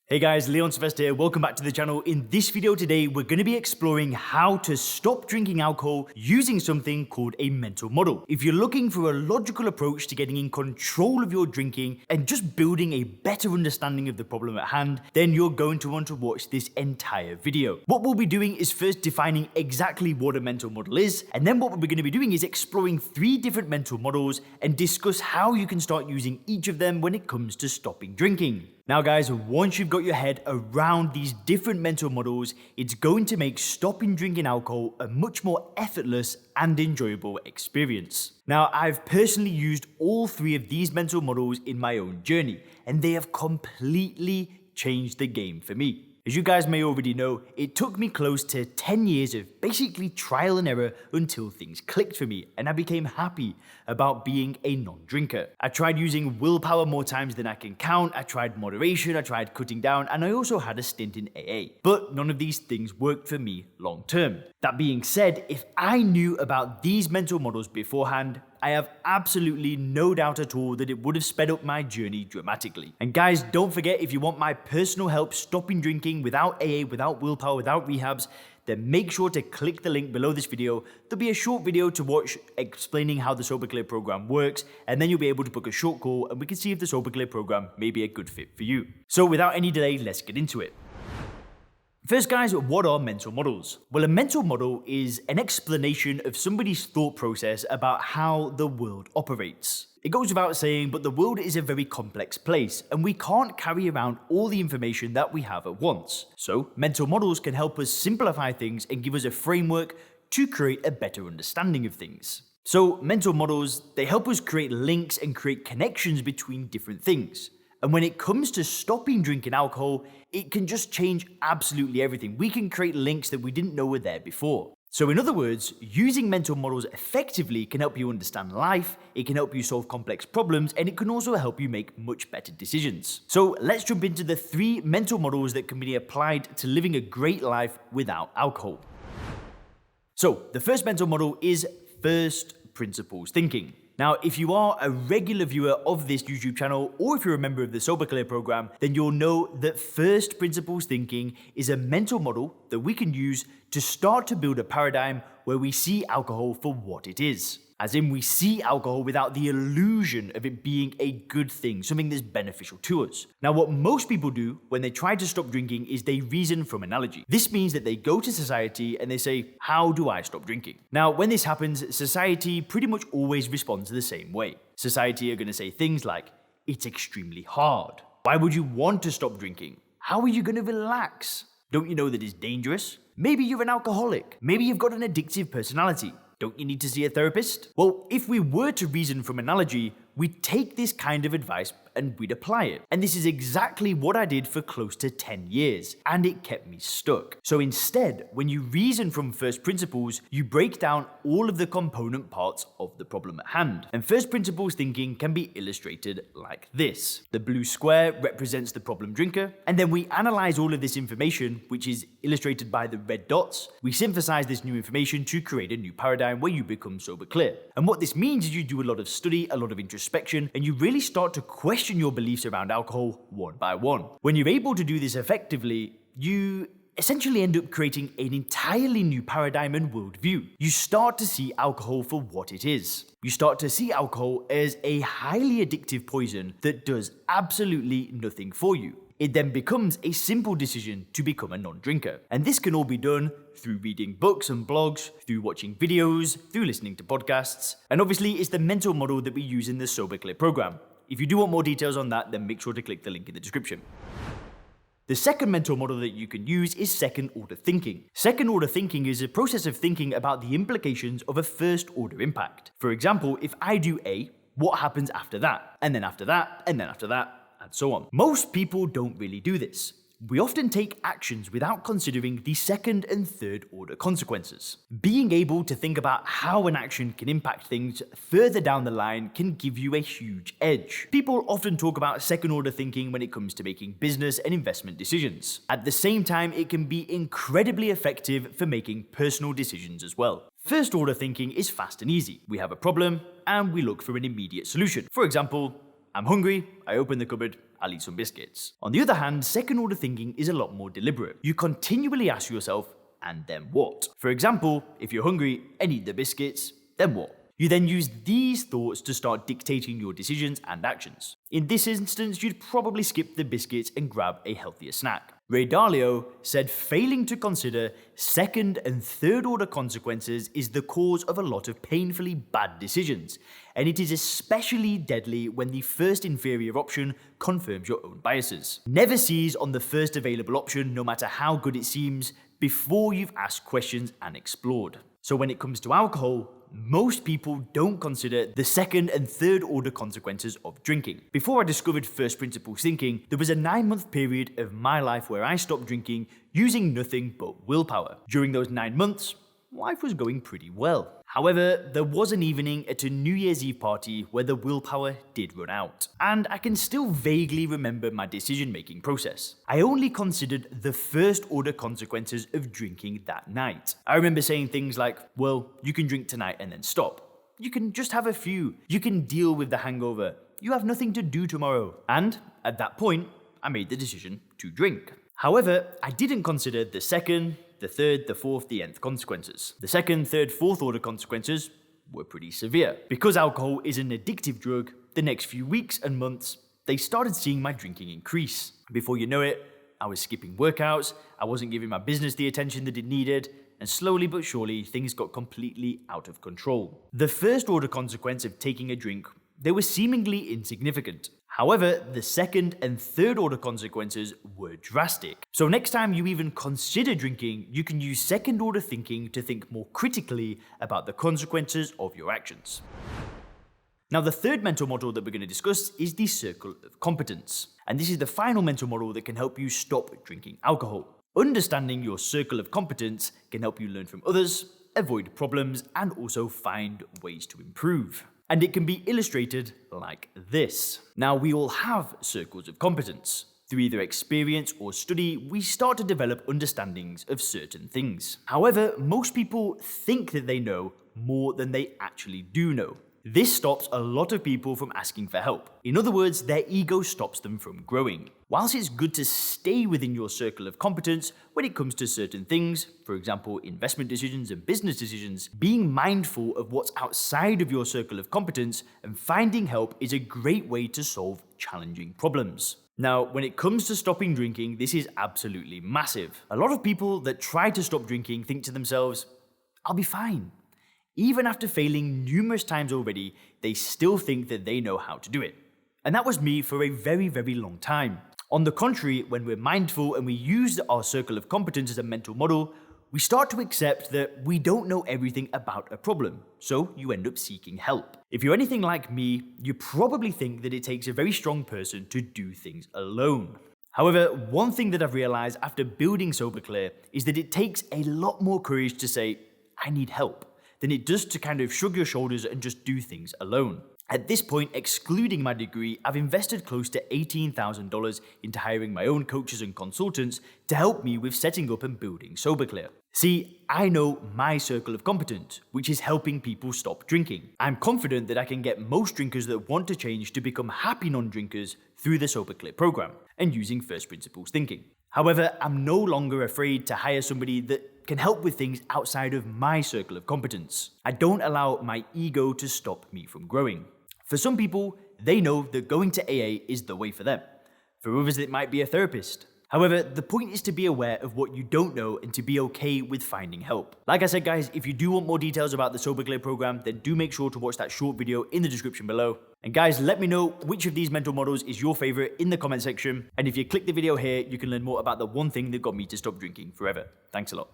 Hey guys, Leon Sylvester here. Welcome back to the channel. In this video today, we're going to be exploring how to stop drinking alcohol using something called a mental model. If you're looking for a logical approach to getting in control of your drinking and just building a better understanding of the problem at hand, then you're going to want to watch this entire video. What we'll be doing is first defining exactly what a mental model is, and then what we're going to be doing is exploring 3 different mental models and discuss how you can start using each of them when it comes to stopping drinking. Now guys, once you've got your head around these different mental models, it's going to make stopping drinking alcohol a much more effortless and enjoyable experience. Now, I've personally used all 3 of these mental models in my own journey, and they have completely changed the game for me. As you guys may already know, it took me close to 10 years of basically trial and error until things clicked for me and I became happy about being a non-drinker. I tried using willpower more times than I can count, I tried moderation, I tried cutting down, and I also had a stint in AA. But none of these things worked for me long term. That being said, if I knew about these mental models beforehand, I have absolutely no doubt at all that it would have sped up my journey dramatically. And guys, don't forget, if you want my personal help stopping drinking without AA, without willpower, without rehabs, then make sure to click the link below this video. There'll be a short video to watch explaining how the Sober Clear program works, and then you'll be able to book a short call and we can see if the Sober Clear program may be a good fit for you. So without any delay, let's get into it. First guys, what are mental models? Well, a mental model is an explanation of somebody's thought process about how the world operates. It goes without saying, but the world is a very complex place and we can't carry around all the information that we have at once. So, mental models can help us simplify things and give us a framework to create a better understanding of things. So, mental models, they help us create links and create connections between different things. And when it comes to stopping drinking alcohol, it can just change absolutely everything. We can create links that we didn't know were there before. So in other words, using mental models effectively can help you understand life, it can help you solve complex problems, and it can also help you make much better decisions. So let's jump into the 3 mental models that can be applied to living a great life without alcohol. So the first mental model is first principles thinking. Now, if you are a regular viewer of this YouTube channel, or if you're a member of the Sober Clear program, then you'll know that first principles thinking is a mental model that we can use to start to build a paradigm where we see alcohol for what it is. As in, we see alcohol without the illusion of it being a good thing, something that's beneficial to us. Now, what most people do when they try to stop drinking is they reason from analogy. This means that they go to society and they say, how do I stop drinking? Now, when this happens, society pretty much always responds the same way. Society are going to say things like, it's extremely hard. Why would you want to stop drinking? How are you going to relax? Don't you know that it's dangerous? Maybe you're an alcoholic. Maybe you've got an addictive personality. Don't you need to see a therapist? Well, if we were to reason from analogy, we'd take this kind of advice and we'd apply it. And this is exactly what I did for close to 10 years, and it kept me stuck. So instead, when you reason from first principles, you break down all of the component parts of the problem at hand. And first principles thinking can be illustrated like this. The blue square represents the problem drinker, and then we analyze all of this information, which is illustrated by the red dots. We synthesize this new information to create a new paradigm where you become sober clear. And what this means is you do a lot of study, a lot of introspection, and you really start to question your beliefs around alcohol one by one. When you're able to do this effectively, you essentially end up creating an entirely new paradigm and worldview. You start to see alcohol for what it is. You start to see alcohol as a highly addictive poison that does absolutely nothing for you. It then becomes a simple decision to become a non-drinker. And this can all be done through reading books and blogs, through watching videos, through listening to podcasts. And obviously, it's the mental model that we use in the Sober Clear program. If you do want more details on that, then make sure to click the link in the description. The second mental model that you can use is second-order thinking. Second-order thinking is a process of thinking about the implications of a first-order impact. For example, if I do A, what happens after that? And then after that, and then after that, and so on. Most people don't really do this. We often take actions without considering the second and third order consequences. Being able to think about how an action can impact things further down the line can give you a huge edge. People often talk about second order thinking when it comes to making business and investment decisions. At the same time, it can be incredibly effective for making personal decisions as well. First order thinking is fast and easy. We have a problem and we look for an immediate solution. For example, I'm hungry, I open the cupboard, I'll eat some biscuits. On the other hand, second order thinking is a lot more deliberate. You continually ask yourself, and then what? For example, if you're hungry and eat the biscuits, then what? You then use these thoughts to start dictating your decisions and actions. In this instance, you'd probably skip the biscuits and grab a healthier snack. Ray Dalio said failing to consider second and third order consequences is the cause of a lot of painfully bad decisions, and it is especially deadly when the first inferior option confirms your own biases. Never seize on the first available option, no matter how good it seems, before you've asked questions and explored. So when it comes to alcohol, most people don't consider the second and third order consequences of drinking. Before I discovered first principles thinking, there was a 9-month period of my life where I stopped drinking using nothing but willpower. During those 9 months, life was going pretty well. However, there was an evening at a New Year's Eve party where the willpower did run out, and I can still vaguely remember my decision-making process. I only considered the first order consequences of drinking that night. I remember saying things like, well, you can drink tonight and then stop. You can just have a few. You can deal with the hangover. You have nothing to do tomorrow. And at that point, I made the decision to drink. However, I didn't consider the second, the third, the fourth, the nth consequences. The second, third, fourth order consequences were pretty severe. Because alcohol is an addictive drug, the next few weeks and months, they started seeing my drinking increase. Before you know it, I was skipping workouts, I wasn't giving my business the attention that it needed, and slowly but surely, things got completely out of control. The first order consequence of taking a drink, they were seemingly insignificant. However, the second and third order consequences were drastic. So next time you even consider drinking, you can use second order thinking to think more critically about the consequences of your actions. Now, the third mental model that we're going to discuss is the circle of competence. And this is the final mental model that can help you stop drinking alcohol. Understanding your circle of competence can help you learn from others, avoid problems, and also find ways to improve. And it can be illustrated like this. Now, we all have circles of competence. Through either experience or study, we start to develop understandings of certain things. However, most people think that they know more than they actually do know. This stops a lot of people from asking for help. In other words, their ego stops them from growing. Whilst it's good to stay within your circle of competence when it comes to certain things, for example, investment decisions and business decisions, being mindful of what's outside of your circle of competence and finding help is a great way to solve challenging problems. Now, when it comes to stopping drinking, this is absolutely massive. A lot of people that try to stop drinking think to themselves, I'll be fine. Even after failing numerous times already, they still think that they know how to do it. And that was me for a very, very long time. On the contrary, when we're mindful and we use our circle of competence as a mental model, we start to accept that we don't know everything about a problem, so you end up seeking help. If you're anything like me, you probably think that it takes a very strong person to do things alone. However, one thing that I've realized after building SoberClear is that it takes a lot more courage to say, I need help, than it does to kind of shrug your shoulders and just do things alone. At this point, excluding my degree, I've invested close to $18,000 into hiring my own coaches and consultants to help me with setting up and building SoberClear. See, I know my circle of competence, which is helping people stop drinking. I'm confident that I can get most drinkers that want to change to become happy non-drinkers through the SoberClear program and using first principles thinking. However, I'm no longer afraid to hire somebody that can help with things outside of my circle of competence. I don't allow my ego to stop me from growing. For some people, they know that going to AA is the way for them. For others, it might be a therapist. However, the point is to be aware of what you don't know and to be okay with finding help. Like I said, guys, if you do want more details about the SoberClear program, then do make sure to watch that short video in the description below. And guys, let me know which of these mental models is your favorite in the comment section. And if you click the video here, you can learn more about the one thing that got me to stop drinking forever. Thanks a lot.